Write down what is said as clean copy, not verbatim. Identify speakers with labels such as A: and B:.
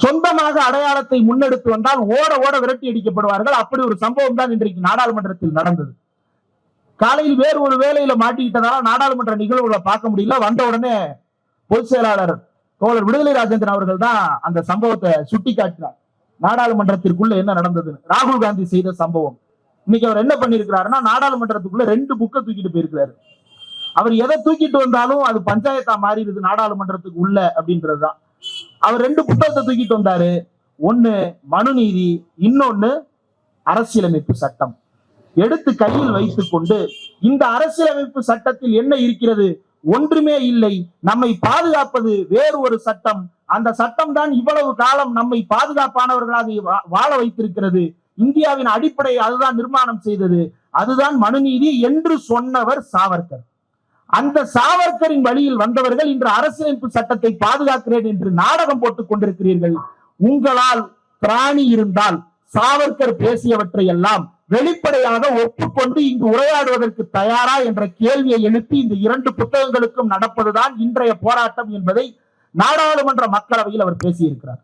A: சொந்தமாக அடையாளத்தை முன்னெடுத்து வந்தால் ஓட ஓட விரட்டி அடிக்கப்படுவார்கள். அப்படி ஒரு சம்பவம் தான் இன்றைக்கு நாடாளுமன்றத்தில் நடந்தது. காலையில் வேறு ஒரு வேலையில மாட்டிக்கிட்டதால நாடாளுமன்ற நிகழ்வுகளை பார்க்க முடியல. வந்த உடனே பொதுச் செயலாளர் தோழர் விடுதலை ராஜேந்திரன் அவர்கள் தான் அந்த சம்பவத்தை சுட்டி காட்டினார். நாடாளுமன்றத்திற்குள்ள என்ன நடந்தது, ராகுல் காந்தி செய்த சம்பவம். இன்னைக்கு அவர் என்ன பண்ணிருக்கிறாருன்னா, நாடாளுமன்றத்துக்குள்ள 2 புக்கை தூக்கிட்டு போயிருக்கிறாரு. அவர் எதை தூக்கிட்டு வந்தாலும் அது பஞ்சாயத்தா மாறிடுது நாடாளுமன்றத்துக்கு உள்ள அப்படின்றதுதான். அவர் 2 புத்தகத்தை தூக்கிட்டு வந்தாரு. ஒண்ணு மனுநீதி, இன்னொன்னு அரசியலமைப்பு சட்டம். எடுத்து கையில் வைத்துக் கொண்டு இந்த அரசியலமைப்பு சட்டத்தில் என்ன இருக்கிறது? ஒன்றுமே இல்லை. நம்மை பாதுகாப்பது வேறு ஒரு சட்டம். அந்த சட்டம் தான் இவ்வளவு காலம் நம்மை பாதுகாப்பானவர்களாக வாழ வைத்திருக்கிறது. இந்தியாவின் அடிப்படை அதுதான் நிர்மாணம் செய்தது. அதுதான் மனுநீதி என்று சொன்னவர் சாவர்கர். அந்த சாவர்கரின் வழியில் வந்தவர்கள் இன்று அரசியலமைப்பு சட்டத்தை பாதுகாக்கிறேன் என்று நாடகம் போட்டுக் கொண்டிருக்கிறீர்கள். உங்களால் பிராணி இருந்தால் சாவர்கர் பேசியவற்றை எல்லாம் வெளிப்படையாக ஒப்புக்கொண்டு இங்கு உரையாடுவதற்கு தயாரா என்ற கேள்வியை எழுப்பி இந்த 2 புத்தகங்களுக்கும் நடப்பதுதான் இன்றைய போராட்டம் என்பதை நாடாளுமன்ற மக்களவையில் அவர் பேசியிருக்கிறார்.